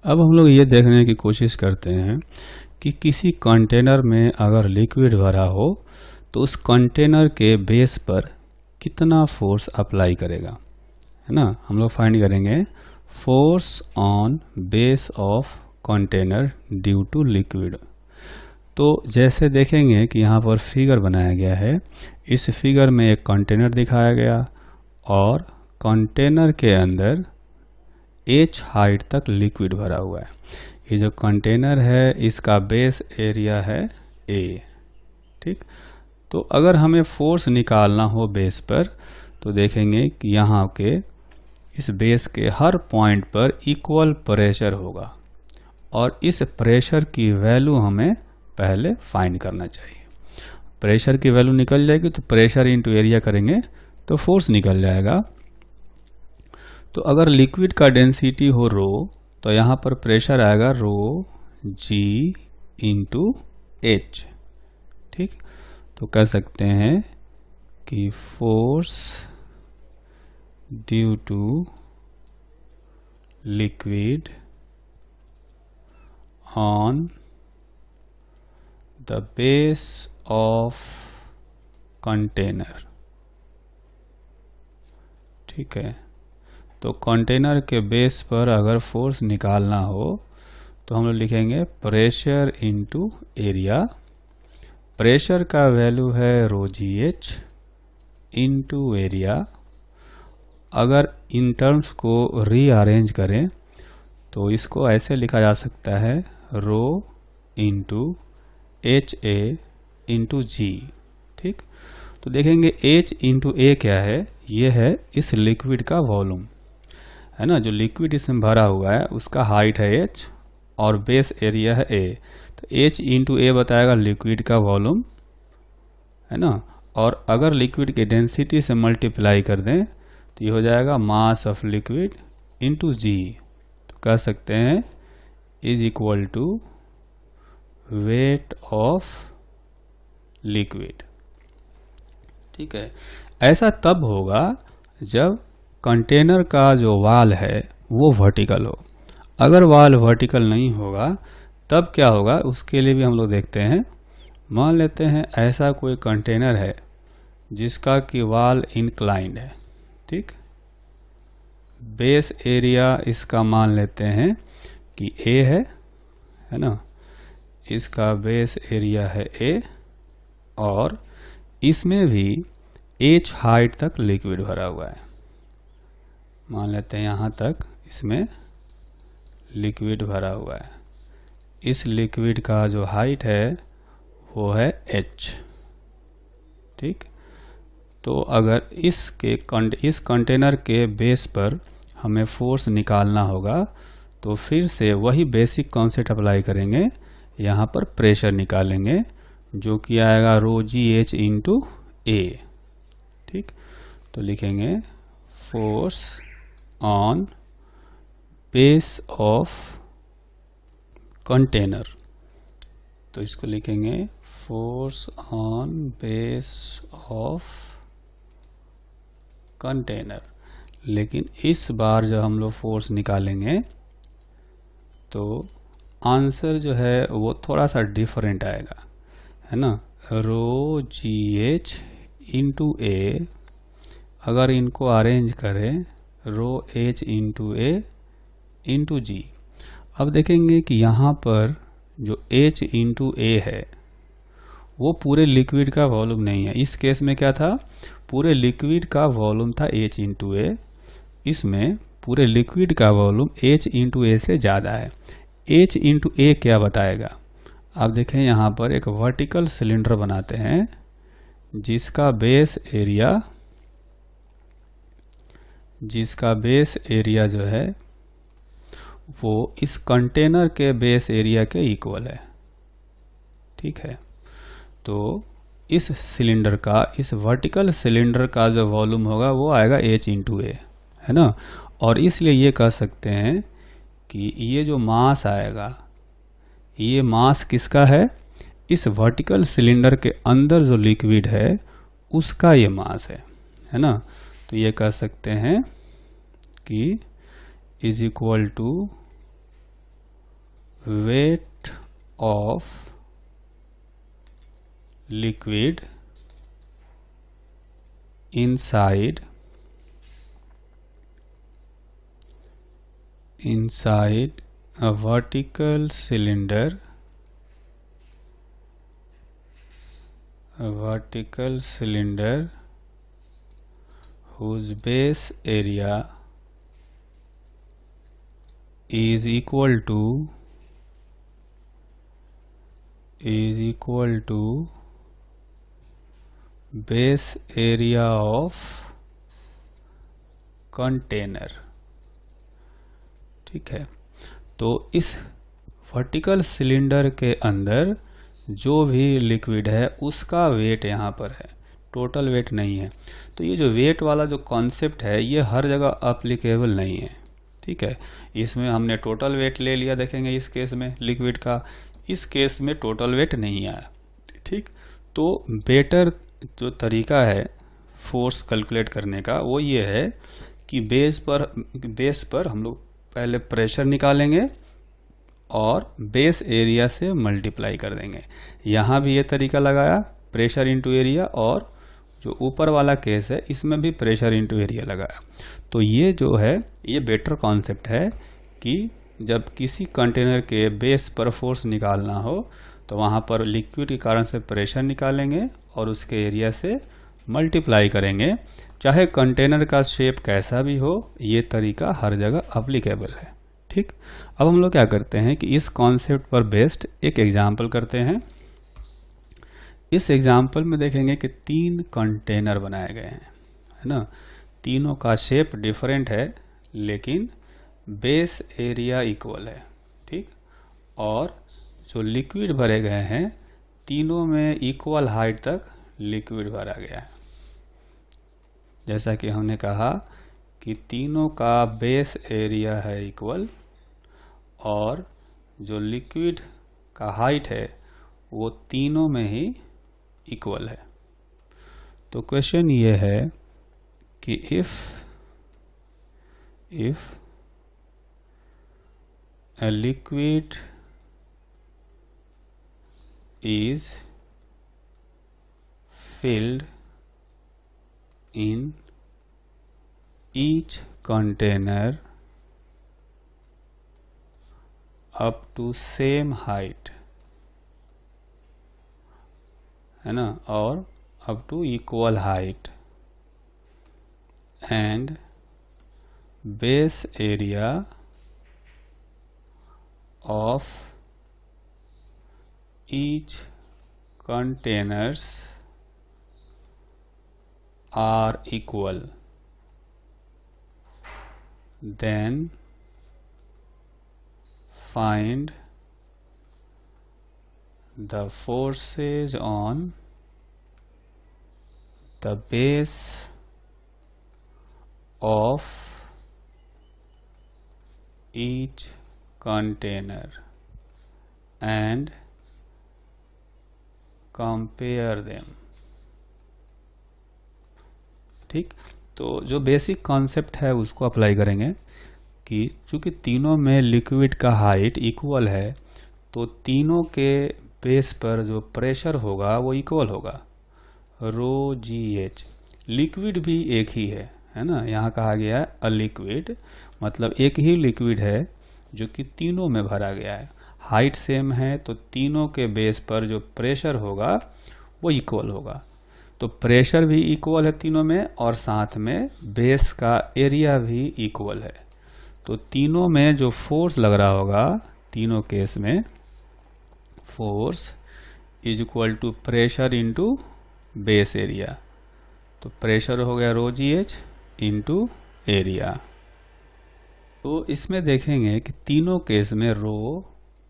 अब हम लोग ये देखने की कोशिश करते हैं कि किसी कंटेनर में अगर लिक्विड भरा हो तो उस कंटेनर के बेस पर कितना फोर्स अप्लाई करेगा, है ना। हम लोग फाइंड करेंगे force on base of container due to liquid. तो जैसे देखेंगे कि यहाँ पर फिगर बनाया गया है, इस फिगर में एक कंटेनर दिखाया गया और कंटेनर के अंदर h हाइट तक लिक्विड भरा हुआ है। ये जो कंटेनर है इसका बेस एरिया है a, ठीक। तो अगर हमें फोर्स निकालना हो बेस पर तो देखेंगे कि यहाँ के इस बेस के हर पॉइंट पर इक्वल प्रेशर होगा और इस प्रेशर की वैल्यू हमें पहले फाइंड करना चाहिए। प्रेशर की वैल्यू निकल जाएगी तो प्रेशर इंटू एरिया करेंगे तो फोर्स निकल जाएगा। तो अगर लिक्विड का डेंसिटी हो रो तो यहाँ पर प्रेशर आएगा रो जी इंटू एच, ठीक। तो कह सकते हैं कि force due to liquid on the base of container, ठीक है। तो कंटेनर के बेस पर अगर फोर्स निकालना हो तो हम लोग लिखेंगे प्रेशर इंटू एरिया। प्रेशर का वैल्यू है रो जी एच इंटू एरिया। अगर इन टर्म्स को रीअरेंज करें तो इसको ऐसे लिखा जा सकता है rho into H A into जी, ठीक। तो देखेंगे h इंटू ए क्या है, ये है इस लिक्विड का वॉल्यूम, है ना। जो लिक्विड इसमें भरा हुआ है उसका हाइट है h और बेस एरिया है a। तो h इंटू ए बताएगा लिक्विड का वॉल्यूम, है ना। और अगर लिक्विड की डेंसिटी से मल्टीप्लाई कर दें तो ये हो जाएगा mass of liquid into G. तो कह सकते हैं is equal to weight of liquid, ठीक है। ऐसा तब होगा जब कंटेनर का जो वाल है वो वर्टिकल हो। अगर वाल वर्टिकल नहीं होगा तब क्या होगा उसके लिए भी हम लोग देखते हैं। मान लेते हैं ऐसा कोई कंटेनर है जिसका कि वाल इंक्लाइंड है, ठीक। बेस एरिया इसका मान लेते हैं कि a है ना। इसका बेस एरिया है a और इसमें भी h हाइट तक लिक्विड भरा हुआ है। मान लेते हैं यहाँ तक इसमें लिक्विड भरा हुआ है। इस लिक्विड का जो हाइट है वो है h, ठीक। तो अगर इस कंटेनर के बेस पर हमें फोर्स निकालना होगा तो फिर से वही बेसिक कॉन्सेप्ट अप्लाई करेंगे। यहाँ पर प्रेशर निकालेंगे जो कि आएगा रो जी एच इंटू ए, ठीक। तो लिखेंगे force on base of container. तो इसको लिखेंगे force on base of container. लेकिन इस बार जब हम लोग फोर्स निकालेंगे तो आंसर जो है वो थोड़ा सा डिफरेंट आएगा, है ना। रो जी एच इंटू ए, अगर इनको अरेंज करें रो एच इंटू ए इंटू जी। अब देखेंगे कि यहाँ पर जो h इंटू ए है वो पूरे लिक्विड का वॉल्यूम नहीं है। इस केस में क्या था, पूरे लिक्विड का वॉल्यूम था h इंटू ए। इसमें पूरे लिक्विड का वॉल्यूम h इंटू ए से ज़्यादा है। h इंटू ए क्या बताएगा, आप देखें यहाँ पर एक वर्टिकल सिलेंडर बनाते हैं जिसका बेस एरिया जो है वो इस कंटेनर के बेस एरिया के इक्वल है, ठीक है। तो इस सिलेंडर का, इस वर्टिकल सिलेंडर का जो वॉल्यूम होगा वो आएगा h इंटू ए, है ना। और इसलिए ये कह सकते हैं कि ये जो मास आएगा ये मास किसका है, इस वर्टिकल सिलेंडर के अंदर जो लिक्विड है उसका ये मास है ना। तो ये कह सकते हैं कि is equal to weight of liquid inside a vertical cylinder whose base area is equal to base area of container. ठीक है, तो इस वर्टिकल सिलेंडर के अंदर जो भी लिक्विड है उसका वेट यहाँ पर है, टोटल वेट नहीं है। तो ये जो वेट वाला जो कॉन्सेप्ट है ये हर जगह अप्लीकेबल नहीं है। ठीक है, इसमें हमने टोटल वेट ले लिया, देखेंगे इस केस में लिक्विड का, इस केस में टोटल वेट नहीं आया। ठीक, तो बेटर जो तरीका है फोर्स कैलकुलेट करने का वो ये है कि बेस पर हम लोग पहले प्रेशर निकालेंगे और बेस एरिया से मल्टीप्लाई कर देंगे। यहाँ भी ये तरीका लगाया, प्रेशर इंटू एरिया, और जो ऊपर वाला केस है इसमें भी प्रेशर इंटू एरिया लगाया। तो ये जो है ये बेटर कॉन्सेप्ट है कि जब किसी कंटेनर के बेस पर फोर्स निकालना हो तो वहाँ पर लिक्विड के कारण से प्रेशर निकालेंगे और उसके एरिया से मल्टीप्लाई करेंगे, चाहे कंटेनर का शेप कैसा भी हो। ये तरीका हर जगह अप्लीकेबल है। ठीक, अब हम लोग क्या करते हैं कि इस कॉन्सेप्ट पर बेस्ड एक एग्जाम्पल करते हैं। इस एग्जाम्पल में देखेंगे कि 3 कंटेनर बनाए गए हैं, है ना। तीनों का शेप डिफरेंट है लेकिन बेस एरिया इक्वल है। ठीक, और जो लिक्विड भरे गए हैं तीनों में इक्वल हाइट तक लिक्विड भरा गया है। जैसा कि हमने कहा कि तीनों का बेस एरिया है इक्वल और जो लिक्विड का हाइट है वो तीनों में ही इक्वल है। तो क्वेश्चन ये है कि if a liquid is filled in each container up to same height, है ना, और up to equal height, and base area of each containers are equal, then find the forces on the base of each container and compare them। ठीक, तो जो basic concept है उसको apply करेंगे कि चूंकि तीनों में लिक्विड का हाइट इक्वल है तो तीनों के बेस पर जो प्रेशर होगा वो इक्वल होगा, रो जी एच। लिक्विड भी एक ही है ना। यहाँ कहा गया है अ लिक्विड, मतलब एक ही लिक्विड है जो कि तीनों में भरा गया है, हाइट सेम है, तो तीनों के बेस पर जो प्रेशर होगा वो इक्वल होगा। तो प्रेशर भी इक्वल है तीनों में और साथ में बेस का एरिया भी इक्वल है। तो तीनों में जो फोर्स लग रहा होगा, तीनों केस में force is equal to pressure into base area. तो प्रेशर हो गया रो जी एच इंटू एरिया। तो इसमें देखेंगे कि तीनों केस में रो,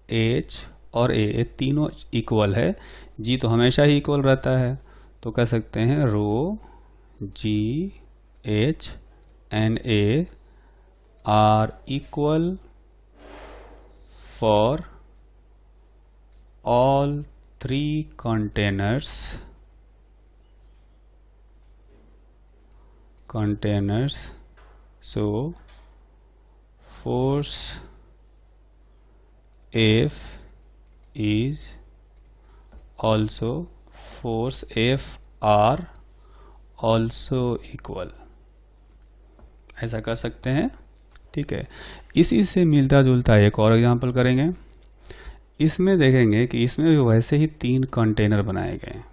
एच और ए तीनों इक्वल है। जी तो हमेशा ही इक्वल रहता है, तो कह सकते हैं rho ji H and A R equal for all 3 containers, so force F is also force F are also equal, ऐसा कर सकते हैं। ठीक है, इसी से मिलता जुलता एक और एग्जांपल करेंगे। इसमें देखेंगे कि इसमें भी वैसे ही 3 कंटेनर बनाए गए हैं।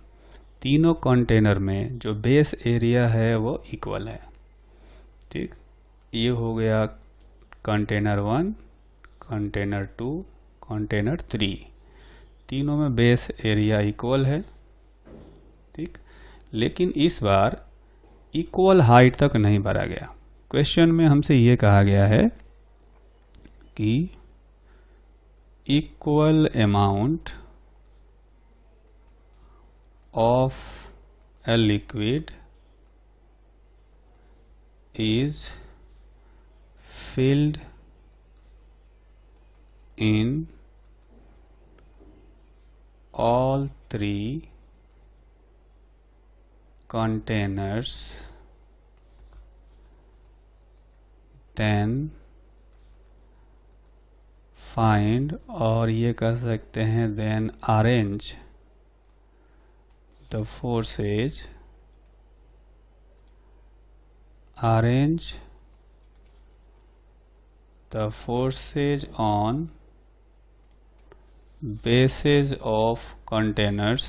तीनों कंटेनर में जो बेस एरिया है वो इक्वल है। ठीक, ये हो गया कंटेनर 1, कंटेनर 2, कंटेनर 3, तीनों में बेस एरिया इक्वल है। ठीक, लेकिन इस बार इक्वल हाइट तक नहीं भरा गया। क्वेश्चन में हमसे ये कहा गया है कि equal amount of a liquid is filled in all 3 containers, then find, और ये कह सकते हैं then arrange the forces, arrange the forces on bases of containers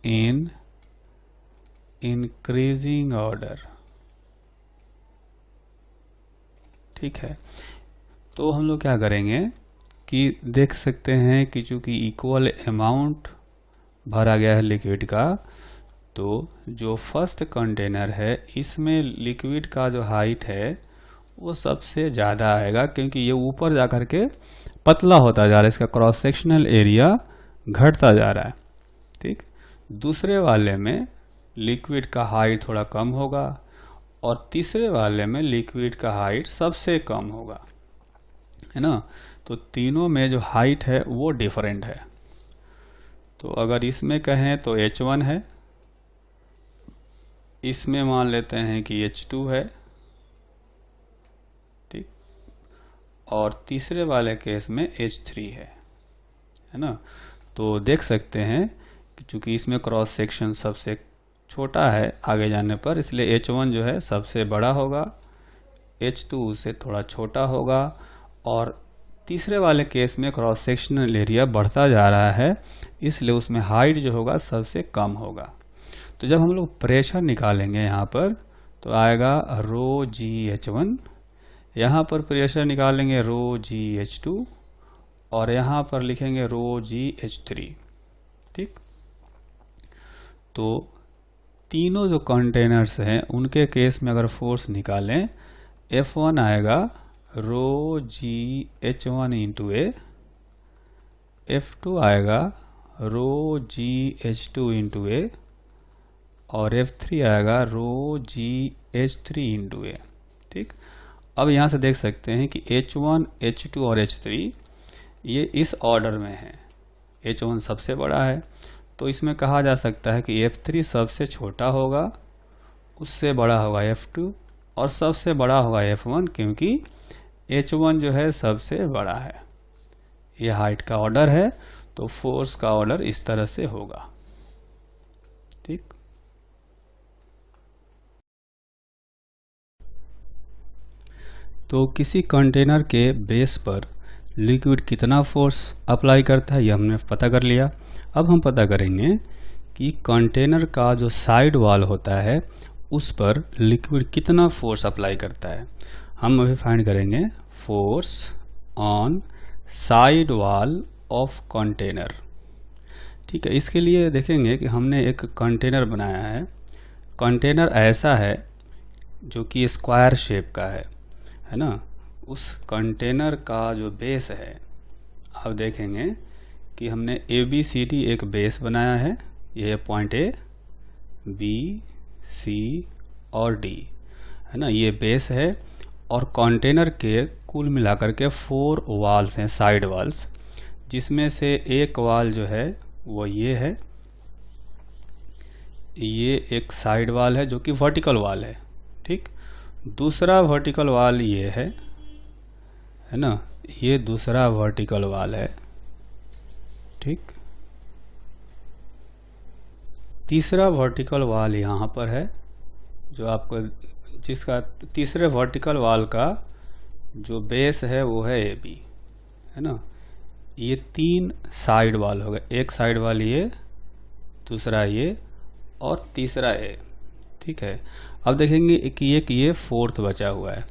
in increasing order। ठीक है, तो हम लोग क्या करेंगे कि देख सकते हैं कि चूंकि इक्वल अमाउंट भरा गया है लिक्विड का, तो जो फर्स्ट कंटेनर है इसमें लिक्विड का जो हाइट है वो सबसे ज़्यादा आएगा, क्योंकि ये ऊपर जा कर के पतला होता जा रहा है, इसका क्रॉस सेक्शनल एरिया घटता जा रहा है। ठीक, दूसरे वाले में लिक्विड का हाइट थोड़ा कम होगा और तीसरे वाले में लिक्विड का हाइट सबसे कम होगा, है ना। तो तीनों में जो हाइट है वो डिफरेंट है। तो अगर इसमें कहें तो H1 है, इसमें मान लेते हैं कि H2 है। ठीक, और तीसरे वाले केस में H3 है ना। तो देख सकते हैं कि चूंकि इसमें क्रॉस सेक्शन सबसे छोटा है आगे जाने पर, इसलिए H1 जो है सबसे बड़ा होगा, H2 उससे थोड़ा छोटा होगा, और तीसरे वाले केस में क्रॉस सेक्शनल एरिया बढ़ता जा रहा है, इसलिए उसमें हाइट जो होगा सबसे कम होगा। तो जब हम लोग प्रेशर निकालेंगे यहाँ पर तो आएगा रो जी H1, यहाँ पर प्रेशर निकालेंगे रो जी H2, और यहाँ पर लिखेंगे रो जी H3। ठीक, तो तीनों जो कंटेनर्स हैं उनके केस में अगर फोर्स निकालें, F1 आएगा रो जी H1 इंटू ए, F2 आएगा रो जी H2 इंटू ए, और F3 आएगा रो जी H3 इंटू ए। ठीक, अब यहाँ से देख सकते हैं कि H1, H2 और H3 ये इस ऑर्डर में है। H1 सबसे बड़ा है, तो इसमें कहा जा सकता है कि F3 सबसे छोटा होगा, उससे बड़ा होगा F2 और सबसे बड़ा होगा F1, क्योंकि H1 जो है सबसे बड़ा है। यह हाइट का ऑर्डर है, तो फोर्स का ऑर्डर इस तरह से होगा। ठीक, तो किसी कंटेनर के बेस पर लिक्विड कितना फोर्स अप्लाई करता है यह हमने पता कर लिया। अब हम पता करेंगे कि कंटेनर का जो साइड वॉल होता है उस पर लिक्विड कितना फोर्स अप्लाई करता है। हम अभी फाइंड करेंगे force on side wall of container. ठीक है, इसके लिए देखेंगे कि हमने एक कंटेनर बनाया है। कंटेनर ऐसा है जो कि स्क्वायर शेप का है ना। उस कंटेनर का जो बेस है, अब देखेंगे कि हमने ABCD एक बेस बनाया है। ये पॉइंट A, B, C और D है ना, ये बेस है। और कंटेनर के कुल मिलाकर के 4 वॉल्स हैं, साइड वॉल्स, जिसमें से एक वॉल जो है वो ये है, ये एक साइड वाल है जो कि वर्टिकल वाल है, ठीक। दूसरा वर्टिकल वाल ये है ना, ये दूसरा वर्टिकल वाल है, ठीक। तीसरा वर्टिकल वाल यहाँ पर है, जो आपको जिसका तीसरे वर्टिकल वाल का जो बेस है वो है ए बी, है ना। ये 3 साइड वाल हो गए, एक साइड वाल ये, दूसरा ये और तीसरा ए, ठीक है। अब देखेंगे कि एक ये फोर्थ बचा हुआ है।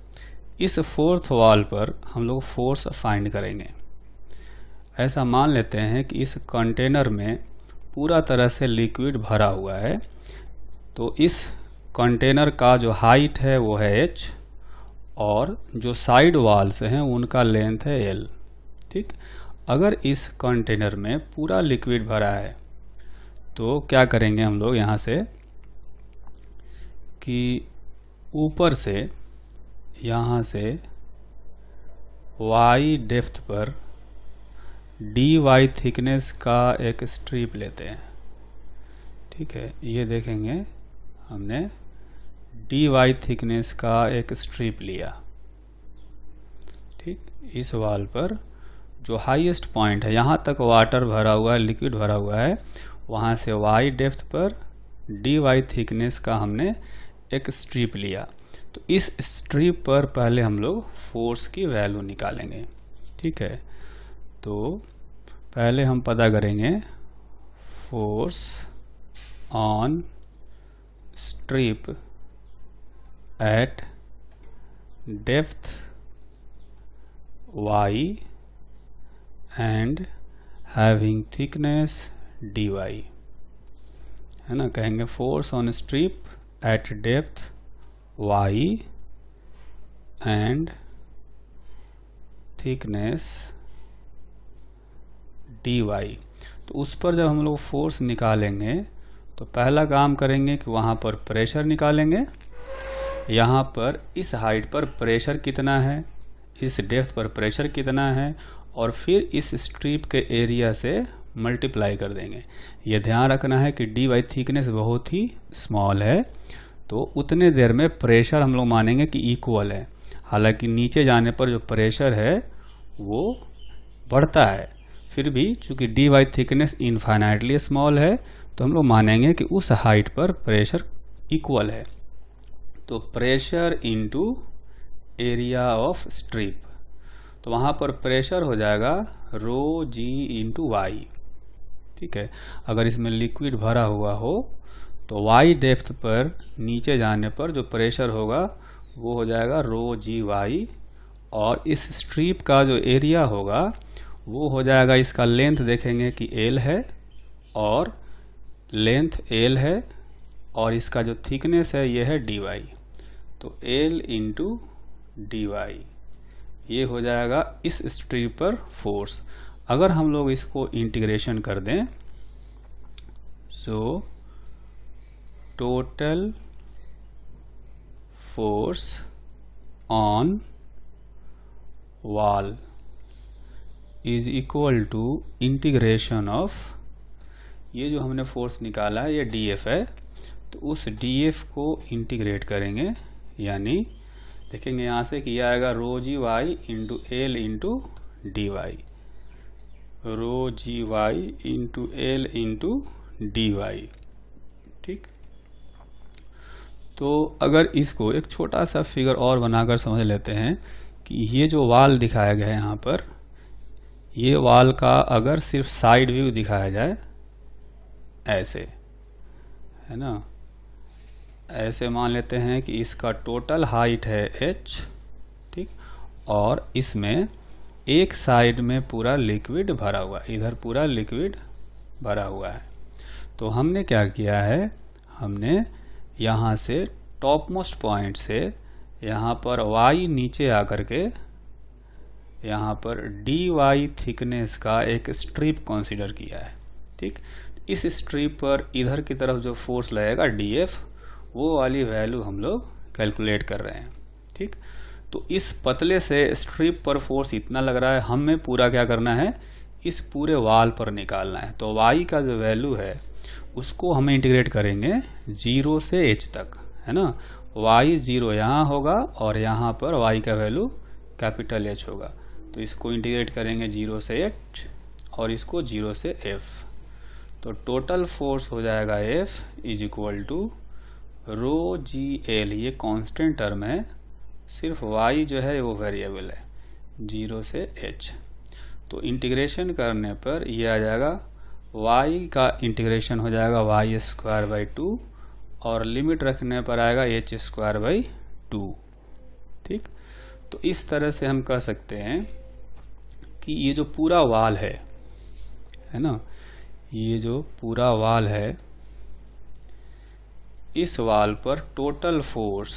इस फोर्थ वाल पर हम लोग फोर्स फाइंड करेंगे। ऐसा मान लेते हैं कि इस कंटेनर में पूरा तरह से लिक्विड भरा हुआ है, तो इस कंटेनर का जो हाइट है वो है h और जो साइड वाल्स हैं उनका लेंथ है l, ठीक। अगर इस कंटेनर में पूरा लिक्विड भरा है तो क्या करेंगे हम लोग यहाँ से कि ऊपर से यहाँ से y डेप्थ पर dy थिकनेस का एक स्ट्रिप लेते हैं, ठीक है। ये देखेंगे हमने dy थिकनेस का एक स्ट्रिप लिया, ठीक। इस वाल पर जो हाईएस्ट पॉइंट है, यहाँ तक वाटर भरा हुआ है, लिक्विड भरा हुआ है, वहाँ से y डेप्थ पर dy थिकनेस का हमने एक स्ट्रिप लिया। तो इस स्ट्रिप पर पहले हम लोग फोर्स की वैल्यू निकालेंगे, ठीक है। तो पहले हम पता करेंगे force on strip eight depth y and having thickness dy, है ना। कहेंगे force on strip eight depth y and thickness dy। तो उस पर जब हम लोग फोर्स निकालेंगे तो पहला काम करेंगे कि वहाँ पर प्रेशर निकालेंगे। यहाँ पर इस हाइट पर प्रेशर कितना है, इस डेप्थ पर प्रेशर कितना है, और फिर इस स्ट्रिप के एरिया से मल्टीप्लाई कर देंगे। ये ध्यान रखना है कि dy थिकनेस बहुत ही स्मॉल है, तो उतने देर में प्रेशर हम लोग मानेंगे कि इक्वल है। हालांकि नीचे जाने पर जो प्रेशर है वो बढ़ता है, फिर भी चूंकि dy थिकनेस इनफाइनाइटली स्मॉल है तो हम लोग मानेंगे कि उस हाइट पर प्रेशर इक्वल है। तो pressure into area of strip, तो वहाँ पर प्रेशर हो जाएगा रो g इंटू वाई, ठीक है। अगर इसमें लिक्विड भरा हुआ हो तो y डेप्थ पर नीचे जाने पर जो प्रेशर होगा वो हो जाएगा रो जी वाई, और इस स्ट्रिप का जो एरिया होगा वो हो जाएगा, इसका लेंथ देखेंगे कि l है और लेंथ l है, और इसका जो थिकनेस है ये है dy, तो l इंटू dy ये हो जाएगा इस स्ट्रिप पर फोर्स। अगर हम लोग इसको इंटीग्रेशन कर दें, so total force on wall is equal to integration of, ये जो हमने फोर्स निकाला है ये df है, तो उस df को इंटीग्रेट करेंगे, यानी देखेंगे यहाँ से कि आएगा rho G Y into L into D Y, rho G Y into L into D Y, ठीक। तो अगर इसको एक छोटा सा फिगर और बनाकर समझ लेते हैं कि ये जो वाल दिखाया गया है यहाँ पर, ये वाल का अगर सिर्फ साइड व्यू दिखाया जाए ऐसे, है ना, ऐसे मान लेते हैं कि इसका टोटल हाइट है h, ठीक, और इसमें एक साइड में पूरा लिक्विड भरा हुआ है, इधर पूरा लिक्विड भरा हुआ है। तो हमने क्या किया है, हमने यहाँ से टॉप मोस्ट पॉइंट से यहाँ पर y नीचे आकर के यहाँ पर dy थिकनेस का एक स्ट्रिप कंसीडर किया है, ठीक। इस स्ट्रिप पर इधर की तरफ जो फोर्स लगेगा df, वो वाली वैल्यू हम लोग कैलकुलेट कर रहे हैं, ठीक। तो इस पतले से स्ट्रिप पर फोर्स इतना लग रहा है, हमें पूरा क्या करना है इस पूरे वाल पर निकालना है। तो y का जो वैल्यू है उसको हमें इंटीग्रेट करेंगे 0 से h तक, है ना। y 0 यहाँ होगा और यहाँ पर y का वैल्यू कैपिटल H होगा। तो इसको इंटीग्रेट करेंगे 0 से h और इसको 0 से f। तो टोटल फोर्स हो जाएगा F is equal to rho G L, ये कांस्टेंट टर्म है, सिर्फ y जो है वो वेरिएबल है, 0 से h। तो इंटीग्रेशन करने पर ये आ जाएगा, y का इंटीग्रेशन हो जाएगा y स्क्वायर बाई 2 और लिमिट रखने पर आएगा h स्क्वायर बाई 2। ठीक, तो इस तरह से हम कह सकते हैं कि ये जो पूरा वाल है ना, ये जो पूरा वाल है, इस वाल पर टोटल फोर्स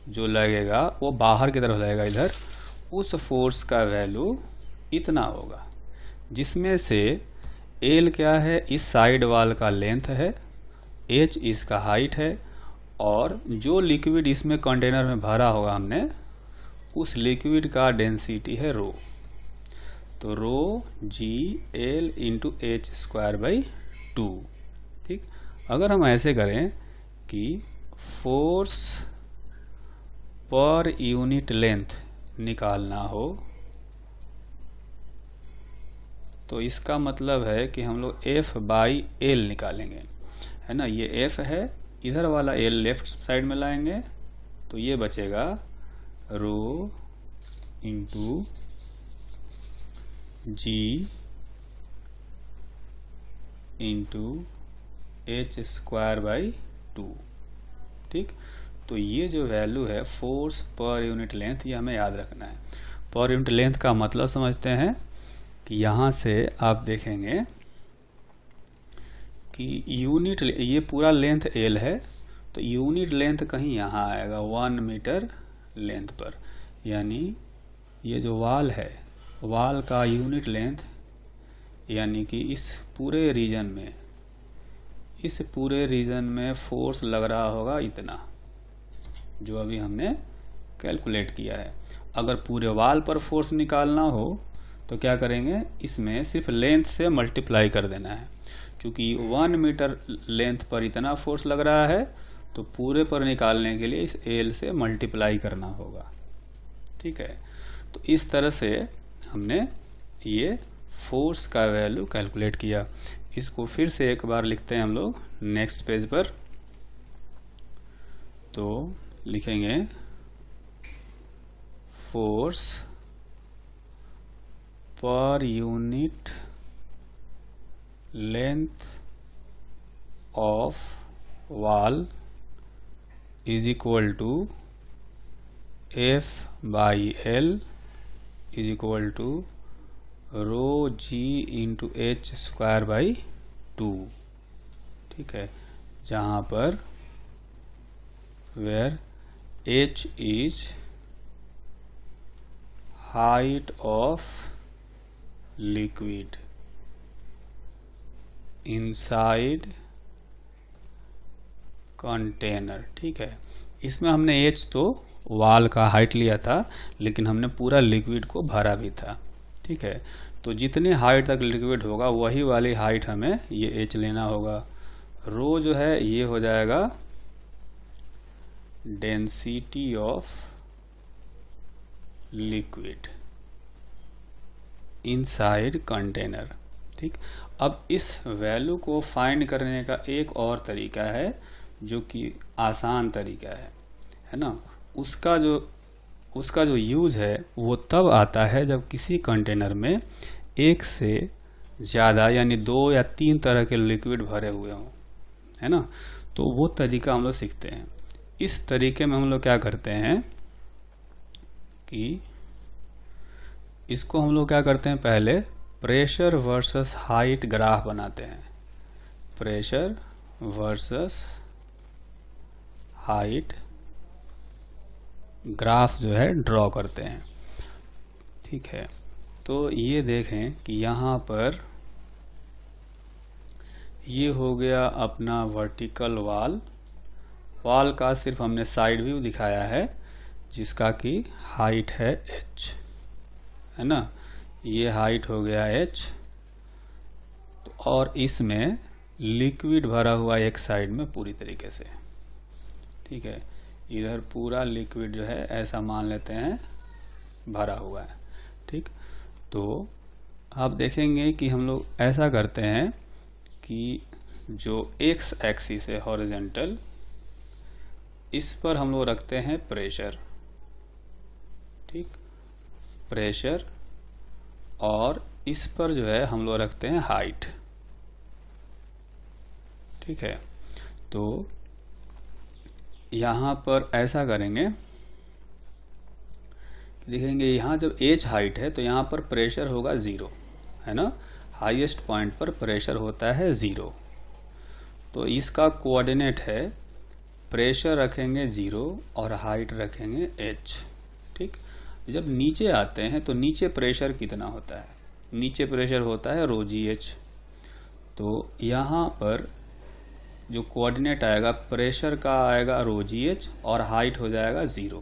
जो लगेगा वो बाहर की तरफ लगेगा इधर, उस फोर्स का वैल्यू इतना होगा, जिसमें से L क्या है, इस साइड वाल का लेंथ है, H इसका हाइट है, और जो लिक्विड इसमें कंटेनर में भरा होगा हमने, उस लिक्विड का डेंसिटी है रो। तो rho G L into H square by 2। ठीक, अगर हम ऐसे करें कि फोर्स पर यूनिट लेंथ निकालना हो, तो इसका मतलब है कि हम लोग F बाई एल निकालेंगे, है ना। ये F है, इधर वाला L लेफ्ट साइड में लाएंगे, तो ये बचेगा rho into G into H square by 2। ठीक, तो ये जो वैल्यू है फोर्स पर यूनिट लेंथ, ये हमें याद रखना है। पर यूनिट लेंथ का मतलब समझते हैं कि यहाँ से आप देखेंगे कि यूनिट, ये पूरा लेंथ L है, तो यूनिट लेंथ कहीं यहाँ आएगा 1 मीटर लेंथ पर, यानी ये जो वाल है, वाल का यूनिट लेंथ, यानी कि इस पूरे रीजन में फोर्स लग रहा होगा इतना, जो अभी हमने कैलकुलेट किया है। अगर पूरे वाल पर फोर्स निकालना हो तो क्या करेंगे, इसमें सिर्फ लेंथ से मल्टीप्लाई कर देना है। क्योंकि 1 मीटर लेंथ पर इतना फोर्स लग रहा है, तो पूरे पर निकालने के लिए इस एल से मल्टीप्लाई करना होगा। ठीक है, तो इस तरह से हमने ये फोर्स का वैल्यू कैलकुलेट किया। इसको फिर से एक बार लिखते हैं हम लोग नेक्स्ट पेज पर। तो लिखेंगे force per unit length of wall is equal to F by L is equal to rho g into H square by 2। ठीक है, जहाँ पर where h is height of liquid inside container. ठीक है, इसमें हमने h तो वाल का हाइट लिया था, लेकिन हमने पूरा लिक्विड को भरा भी था। ठीक है, तो जितने हाइट तक लिक्विड होगा वही वाली हाइट हमें ये h लेना होगा। रो जो है ये हो जाएगा density of liquid inside container. ठीक, अब इस वैल्यू को फाइंड करने का एक और तरीका है, जो कि आसान तरीका है ना। उसका जो यूज है वो तब आता है जब किसी कंटेनर में एक से ज़्यादा यानी 2 या 3 तरह के लिक्विड भरे हुए हों, है ना। तो वो तरीका हम लोग सीखते हैं। इस तरीके में हम लोग क्या करते हैं कि इसको हम लोग क्या करते हैं, पहले प्रेशर वर्सेस हाइट ग्राफ बनाते हैं। प्रेशर वर्सेस हाइट ग्राफ जो है ड्रॉ करते हैं। ठीक है, तो ये देखें कि यहाँ पर ये हो गया अपना वर्टिकल वाल का सिर्फ हमने साइड व्यू दिखाया है, जिसका कि हाइट है h, है ना। ये हाइट हो गया h, और इसमें लिक्विड भरा हुआ एक साइड में पूरी तरीके से, ठीक है। इधर पूरा लिक्विड जो है ऐसा मान लेते हैं भरा हुआ है, ठीक। तो आप देखेंगे कि हम लोग ऐसा करते हैं कि जो x एक्सिस है हॉरिजॉन्टल, इस पर हम लोग रखते हैं प्रेशर, ठीक, प्रेशर, और इस पर जो है हम लोग रखते हैं हाइट, ठीक है। तो यहाँ पर ऐसा करेंगे, देखेंगे यहाँ जब h हाइट है तो यहाँ पर प्रेशर होगा 0, है ना। हाईएस्ट पॉइंट पर प्रेशर होता है 0, तो इसका कोऑर्डिनेट है प्रेशर रखेंगे 0 और हाइट रखेंगे h, ठीक। जब नीचे आते हैं तो नीचे प्रेशर कितना होता है, नीचे प्रेशर होता है ρgh। तो यहाँ पर जो कोऑर्डिनेट आएगा प्रेशर का आएगा ρgh और हाइट हो जाएगा 0,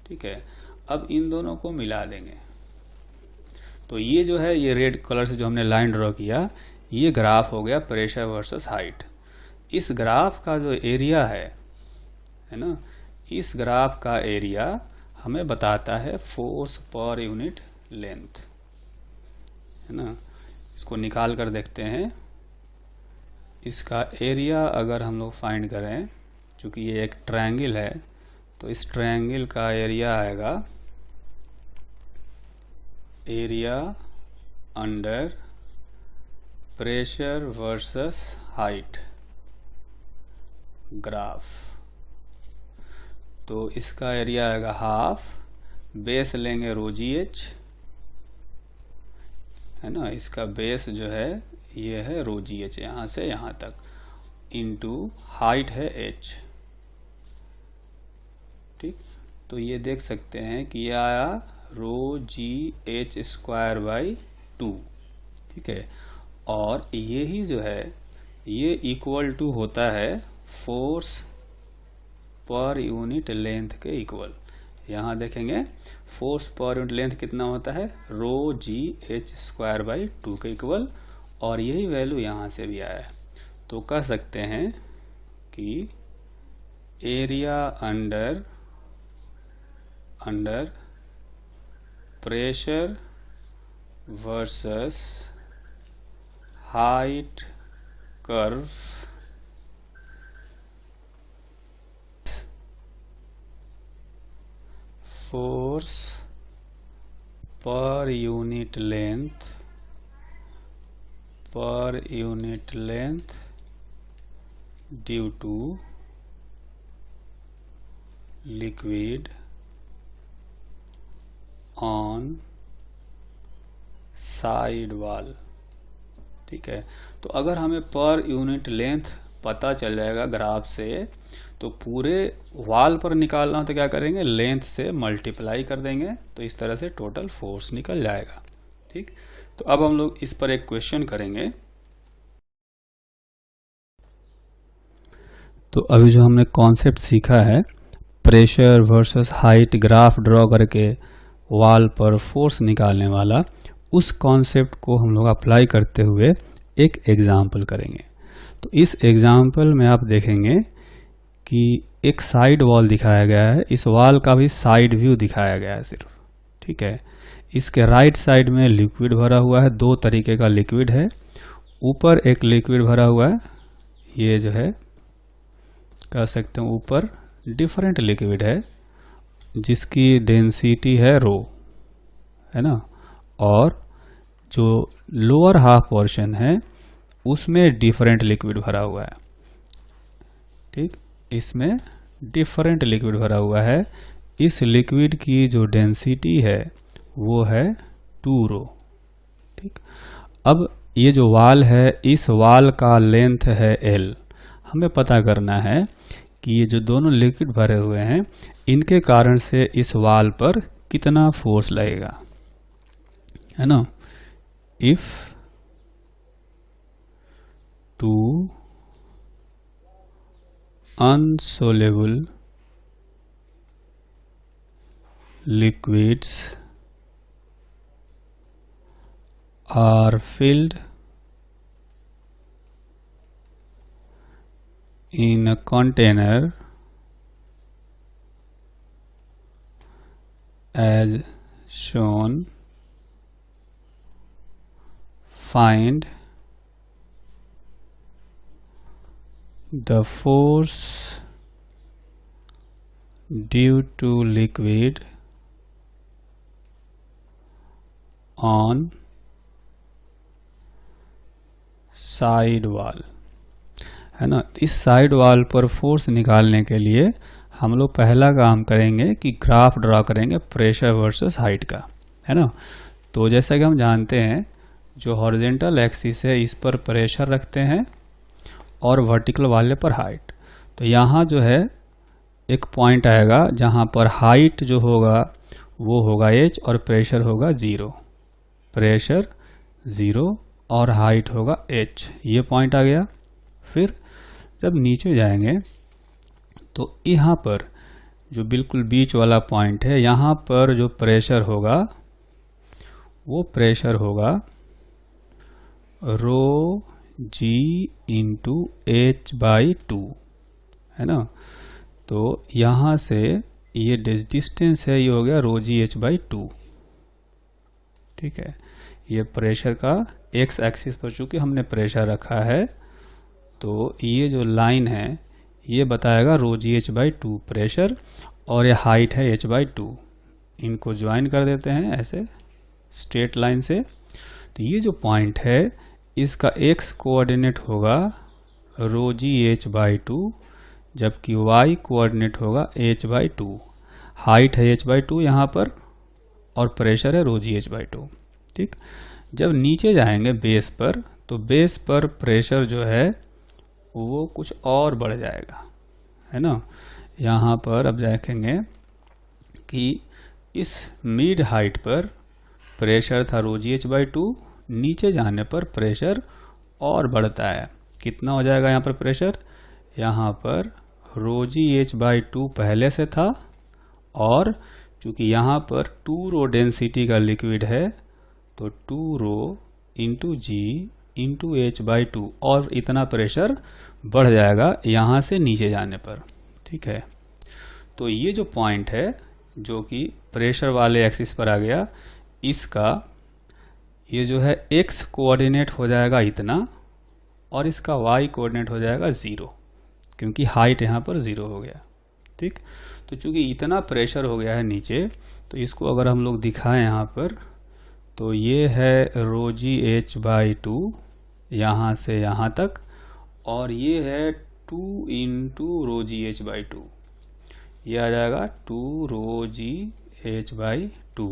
ठीक है। अब इन दोनों को मिला देंगे, तो ये जो है ये रेड कलर से जो हमने लाइन ड्रॉ किया, ये ग्राफ हो गया प्रेशर वर्सेस हाइट। इस ग्राफ का जो एरिया है ना, इस ग्राफ का एरिया हमें बताता है फोर्स पर यूनिट लेंथ, है ना। इसको निकाल कर देखते हैं। इसका एरिया अगर हम लोग फाइंड करें, चूंकि ये एक ट्रायंगल है, तो इस ट्रायंगल का एरिया आएगा area under pressure versus height graph. तो इसका एरिया आएगा हाफ, बेस लेंगे ρgh, है ना। इसका बेस जो है ये है ρgh, यहाँ से यहाँ तक, इनटू हाइट है h, ठीक। तो ये देख सकते हैं कि ये आया ρgh²/2, ठीक है। और यही जो है ये इक्वल टू होता है फोर्स पर यूनिट लेंथ के इक्वल। यहाँ देखेंगे फोर्स पर यूनिट लेंथ कितना होता है, ρgh²/2 के इक्वल, और यही वैल्यू यहाँ से भी आया है। तो कह सकते हैं कि area under pressure versus height curve force per unit length due to liquid on side wall, ठीक है। तो अगर हमें पर यूनिट लेंथ पता चल जाएगा ग्राफ से, तो पूरे वॉल पर निकालना हो तो क्या करेंगे, लेंथ से मल्टीप्लाई कर देंगे, तो इस तरह से टोटल फोर्स निकल जाएगा, ठीक। तो अब हम लोग इस पर एक क्वेश्चन करेंगे। तो अभी जो हमने कॉन्सेप्ट सीखा है pressure versus height graph draw करके वॉल पर फोर्स निकालने वाला, उस कॉन्सेप्ट को हम लोग अप्लाई करते हुए एक एग्जाम्पल करेंगे। तो इस एग्जाम्पल में आप देखेंगे कि एक साइड वॉल दिखाया गया है, इस वॉल का भी साइड व्यू दिखाया गया है सिर्फ, ठीक है। इसके राइट साइड में लिक्विड भरा हुआ है, दो तरीके का लिक्विड है। ऊपर एक लिक्विड भरा हुआ है, ये जो है कह सकते हैं ऊपर डिफरेंट लिक्विड है जिसकी डेंसिटी है रो, है ना। और जो लोअर हाफ पोर्शन है उसमें डिफरेंट लिक्विड भरा हुआ है, ठीक। इसमें डिफरेंट लिक्विड भरा हुआ है। इस लिक्विड की जो डेंसिटी है वो है 2 रो, ठीक। अब ये जो वाल है, इस वाल का लेंथ है L। हमें पता करना है कि ये जो दोनों लिक्विड भरे हुए हैं इनके कारण से इस वाल पर कितना फोर्स लगेगा, है ना। If 2 unsoluble liquids are filled in a container as shown, find the force due to liquid on side वाल, है ना। इस साइड वाल पर फोर्स निकालने के लिए हम लोग पहला काम करेंगे कि ग्राफ ड्रा करेंगे प्रेशर वर्सेस हाइट का, है ना। तो जैसा कि हम जानते हैं जो हॉरिजॉन्टल एक्सिस है इस पर प्रेशर रखते हैं और वर्टिकल वाले पर हाइट। तो यहाँ जो है एक पॉइंट आएगा जहाँ पर हाइट जो होगा वो होगा h और प्रेशर होगा 0, प्रेशर 0 और हाइट होगा h, ये पॉइंट आ गया। फिर जब नीचे जाएंगे तो यहाँ पर जो बिल्कुल बीच वाला पॉइंट है यहाँ पर जो प्रेशर होगा वो प्रेशर होगा रो जी इंटू एच बाई 2, है ना। तो यहाँ से ये डिस्टेंस है ये हो गया रो जी एच बाई 2, ठीक है। ये प्रेशर का एक्स एक्सिस पर चूंकि हमने प्रेशर रखा है तो ये जो लाइन है ये बताएगा रो जी एच बाई 2 प्रेशर और ये हाइट है h बाई 2। इनको ज्वाइन कर देते हैं ऐसे स्ट्रेट लाइन से। तो ये जो पॉइंट है इसका x कोऑर्डिनेट होगा रो जी एच बाई 2 जबकि y कोऑर्डिनेट होगा h बाई 2। हाइट है h बाई 2 यहाँ पर और प्रेशर है रो जी एच बाई 2, ठीक। जब नीचे जाएंगे बेस पर तो बेस पर प्रेशर जो है वो कुछ और बढ़ जाएगा, है ना। यहाँ पर अब देखेंगे कि इस मिड हाइट पर प्रेशर था रो जी एच बाई 2, नीचे जाने पर प्रेशर और बढ़ता है। कितना हो जाएगा यहाँ पर प्रेशर, यहाँ पर रो जी एच बाई 2 पहले से था और चूंकि यहाँ पर 2 रो डेंसिटी का लिक्विड है तो 2 rho into G into H by 2 और इतना प्रेशर बढ़ जाएगा यहाँ से नीचे जाने पर, ठीक है। तो ये जो पॉइंट है जो कि प्रेशर वाले एक्सिस पर आ गया, इसका ये जो है x कोऑर्डिनेट हो जाएगा इतना और इसका y कोऑर्डिनेट हो जाएगा 0 क्योंकि हाइट यहाँ पर 0 हो गया, ठीक। तो चूंकि इतना प्रेशर हो गया है नीचे तो इसको अगर हम लोग दिखाएं यहाँ पर तो ये है रो जी एच बाई 2 यहाँ से यहाँ तक और ये है 2 into rho ji H by 2, ये आ जाएगा 2 रो जी एच बाई 2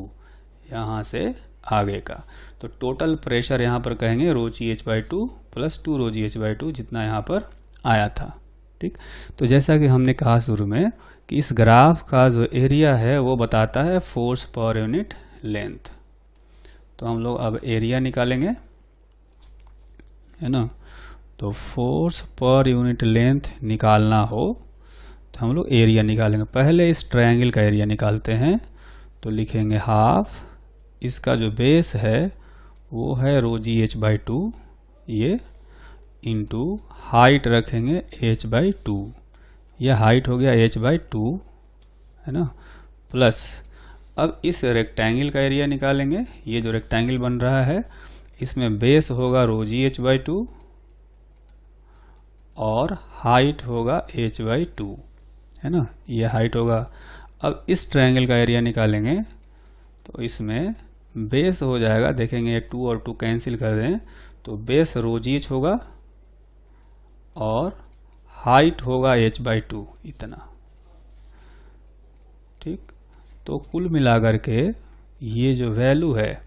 यहाँ से आगे का। तो टोटल प्रेशर यहाँ पर कहेंगे rho ji H by 2 plus 2 rho ji H by 2 जितना यहाँ पर आया था, ठीक। तो जैसा कि हमने कहा शुरू में कि इस ग्राफ का जो एरिया है वो बताता है फोर्स पर यूनिट लेंथ। तो हम लोग अब एरिया निकालेंगे, है ना। तो फोर्स पर यूनिट लेंथ निकालना हो तो हम लोग एरिया निकालेंगे। पहले इस ट्रायंगल का एरिया निकालते हैं तो लिखेंगे हाफ, इसका जो बेस है वो है रो जी एच बाई 2 ये इंटू हाइट रखेंगे h बाई 2, यह हाइट हो गया h बाई 2, है ना, प्लस अब इस रेक्टेंगल का एरिया निकालेंगे। ये जो रेक्टेंगल बन रहा है इसमें बेस होगा रो जी एच बाई 2 और हाइट होगा h बाई 2, है ना, ये हाइट होगा। अब इस ट्रायंगल का एरिया निकालेंगे तो इसमें बेस हो जाएगा, देखेंगे 2 और 2 कैंसिल कर दें तो बेस रो जी एच होगा और हाइट होगा h बाई 2 इतना, ठीक। तो कुल मिलाकर के ये जो वैल्यू है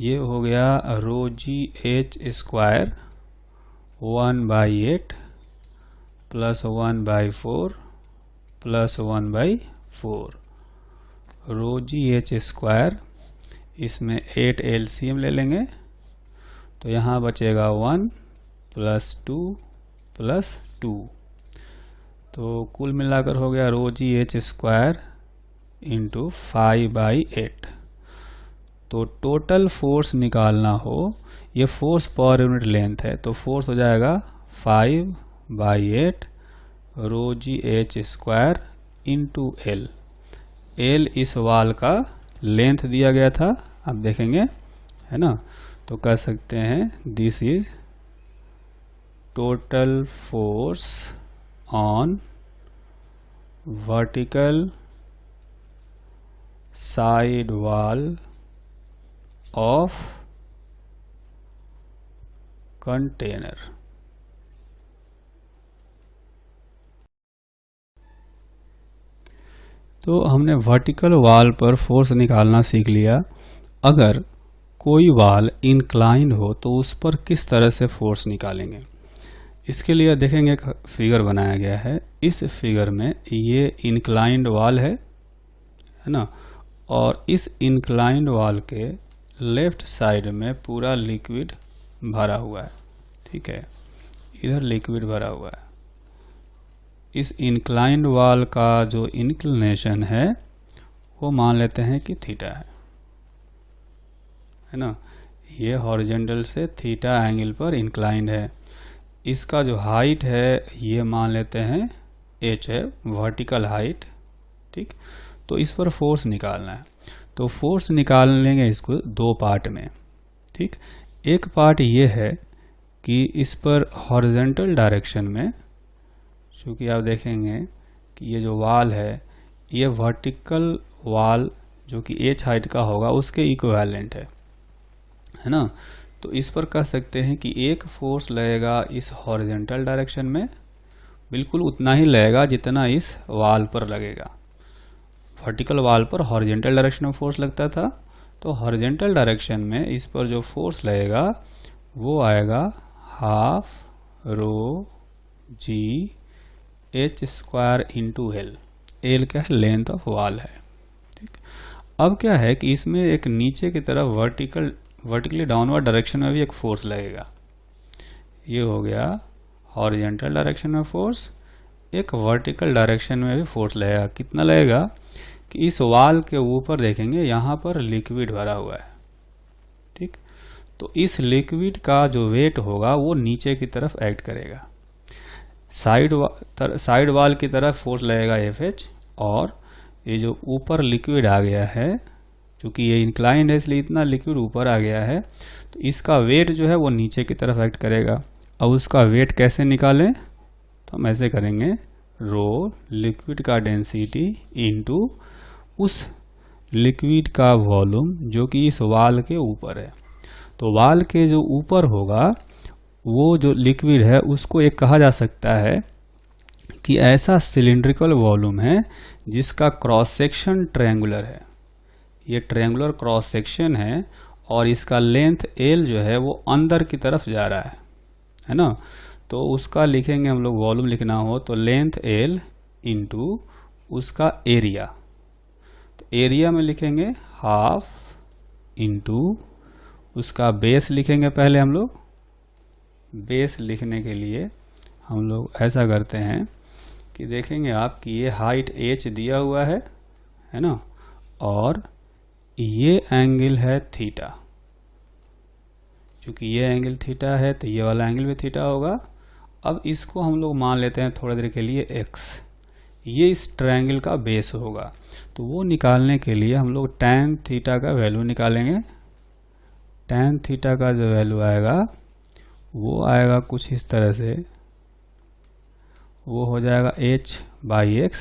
ये हो गया रो जी H square 1/8 plus 1/4 plus 1/4 rho जी एच स्क्वायर, इसमें 8 एलसीएम ले लेंगे तो यहाँ बचेगा 1 प्लस 2 प्लस 2। तो कुल मिलाकर हो गया रो जी एच स्क्वायर इंटू 5/8। तो टोटल फोर्स निकालना हो, ये फोर्स पर यूनिट लेंथ है, तो फोर्स हो जाएगा 5/8 ρg(h)² इंटू एल। एल इस वाल का लेंथ दिया गया था, आप देखेंगे, है ना। तो कह सकते हैं this is total force on vertical side wall of container. तो हमने वर्टिकल वॉल पर फोर्स निकालना सीख लिया। अगर कोई वॉल इंक्लाइंड हो तो उस पर किस तरह से फोर्स निकालेंगे, इसके लिए देखेंगे एक फिगर बनाया गया है। इस फिगर में ये इंक्लाइंड वॉल है ना, और इस इंक्लाइंड वॉल के लेफ्ट साइड में पूरा लिक्विड भरा हुआ है, ठीक है, इधर लिक्विड भरा हुआ है। इस इंक्लाइंड वॉल का जो इंक्लिनेशन है वो मान लेते हैं कि थीटा है ना। ये हॉरिजॉन्टल से थीटा एंगल पर इंक्लाइंड है। इसका जो हाइट है ये मान लेते हैं h है, वर्टिकल हाइट, ठीक। तो इस पर फोर्स निकालना है, तो फोर्स निकाल लेंगे इसको दो पार्ट में, ठीक। एक पार्ट ये है कि इस पर हॉरिजॉन्टल डायरेक्शन में, चूँकि आप देखेंगे कि ये जो वाल है ये वर्टिकल वाल जो कि h हाइट का होगा उसके इक्विवेलेंट है ना। तो इस पर कह सकते हैं कि एक फोर्स लगेगा इस हॉरिजॉन्टल डायरेक्शन में, बिल्कुल उतना ही लगेगा जितना इस वाल पर लगेगा। वर्टिकल वाल पर हॉरिजॉन्टल डायरेक्शन में फोर्स लगता था, तो हॉरिजॉन्टल डायरेक्शन में इस पर जो फोर्स लगेगा वो आएगा 12 ρg(h)² इंटू एल। एल क्या है, लेंथ ऑफ वॉल है, ठीक। अब क्या है कि इसमें एक नीचे की तरफ वर्टिकली डाउनवर्ड डायरेक्शन में भी एक फोर्स लगेगा। ये हो गया हॉरिजॉन्टल डायरेक्शन में फोर्स, एक वर्टिकल डायरेक्शन में भी फोर्स लगेगा। कितना लगेगा कि इस वाल के ऊपर देखेंगे यहाँ पर लिक्विड भरा हुआ है, ठीक। तो इस लिक्विड का जो वेट होगा वो नीचे की तरफ एक्ट करेगा। साइड वाल की तरफ फोर्स लगेगा FH, और ये जो ऊपर लिक्विड आ गया है, क्योंकि ये इंक्लाइंड है इसलिए इतना लिक्विड ऊपर आ गया है, तो इसका वेट जो है वो नीचे की तरफ एक्ट करेगा। अब उसका वेट कैसे निकालें, तो हम ऐसे करेंगे, रो लिक्विड का डेंसिटी इंटू उस लिक्विड का वॉल्यूम जो कि इस वाल के ऊपर है। तो वाल के जो ऊपर होगा वो जो लिक्विड है उसको एक कहा जा सकता है कि ऐसा सिलिंड्रिकल वॉल्यूम है जिसका क्रॉस सेक्शन ट्रायंगुलर है। ये ट्रायंगुलर क्रॉस सेक्शन है और इसका लेंथ L जो है वो अंदर की तरफ जा रहा है ना। तो उसका लिखेंगे हम लोग, वॉल्यूम लिखना हो तो लेंथ L इंटू उसका एरिया। तो एरिया में लिखेंगे 12 इंटू उसका बेस लिखेंगे। पहले हम लोग बेस लिखने के लिए हम लोग ऐसा करते हैं कि देखेंगे आप कि ये हाइट h दिया हुआ है ना, और ये एंगल है थीटा। चूंकि ये एंगल थीटा है तो ये वाला एंगल भी थीटा होगा। अब इसको हम लोग मान लेते हैं थोड़ी देर के लिए x, ये इस ट्रायंगल का बेस होगा। तो वो निकालने के लिए हम लोग tan थीटा का वैल्यू निकालेंगे। tan थीटा का जो वैल्यू आएगा वो आएगा कुछ इस तरह से, वो हो जाएगा h/x,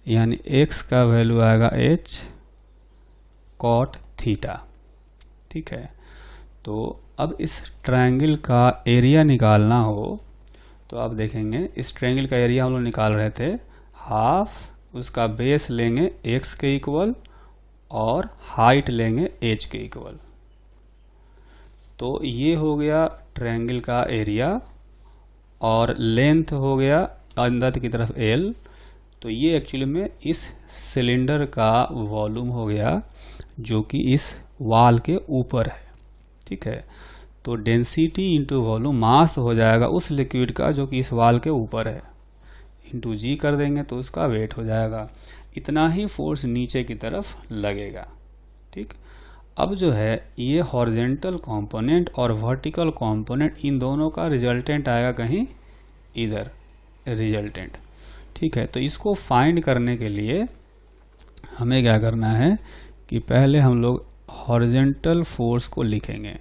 यानी x का वैल्यू आएगा h cot थीटा, ठीक है। तो अब इस ट्रायंगल का एरिया निकालना हो तो आप देखेंगे इस ट्रायंगल का एरिया हम लोग निकाल रहे थे, हाफ उसका बेस लेंगे x के इक्वल और हाइट लेंगे h के इक्वल। तो ये हो गया ट्रायंगल का एरिया और लेंथ हो गया अंदर की तरफ L। तो ये एक्चुअली में इस सिलेंडर का वॉल्यूम हो गया जो कि इस वाल के ऊपर है, ठीक है। तो डेंसिटी इंटू वॉल्यूम, मास हो जाएगा उस लिक्विड का जो कि इस वाल के ऊपर है, इंटू जी कर देंगे तो उसका वेट हो जाएगा। इतना ही फोर्स नीचे की तरफ लगेगा, ठीक। अब जो है ये हॉरिजेंटल कंपोनेंट और वर्टिकल कंपोनेंट इन दोनों का रिजल्टेंट आएगा कहीं इधर रिजल्टेंट। ठीक है, तो इसको फाइंड करने के लिए हमें क्या करना है कि पहले हम लोग हॉरिजेंटल फोर्स को लिखेंगे।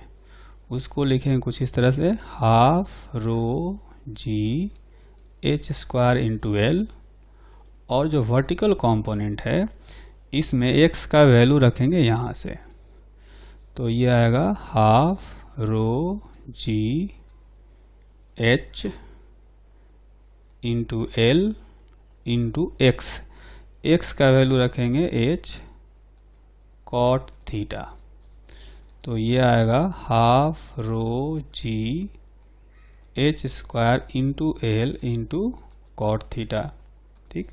उसको लिखेंगे कुछ इस तरह से, हाफ रो जी एच स्क्वायर इंटू एल, और जो वर्टिकल कंपोनेंट है इसमें x का वैल्यू रखेंगे यहाँ से, तो ये आएगा हाफ रो जी H into L into x, x का वैल्यू रखेंगे h कॉट थीटा, तो ये आएगा हाफ रो जी H square into L into cot theta. ठीक,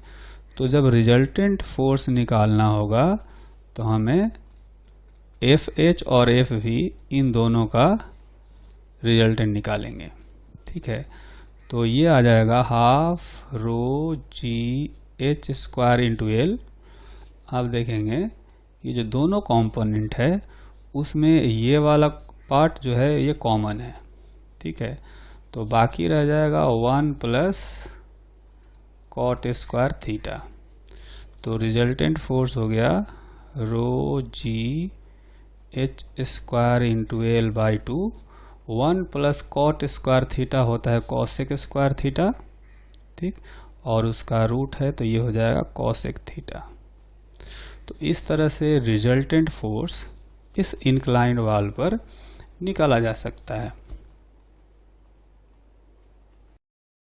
तो जब रिजल्टेंट फोर्स निकालना होगा तो हमें एफ एच और एफ वी इन दोनों का रिजल्टेंट निकालेंगे। ठीक है, तो ये आ जाएगा हाफ रो जी एच स्क्वायर इंटू एल। आप देखेंगे कि जो दोनों कंपोनेंट है उसमें ये वाला पार्ट जो है ये कॉमन है। ठीक है, तो बाकी रह जाएगा 1 प्लस कॉट स्क्वायर थीटा, तो रिजल्टेंट फोर्स हो गया rho ji H square into L by 2, 1 plus cot square theta होता है कॉसेक स्क्वायर थीटा। ठीक, और उसका रूट है तो ये हो जाएगा कॉसेक थीटा। तो इस तरह से रिजल्टेंट फोर्स इस इंक्लाइंड वाल पर निकाला जा सकता है।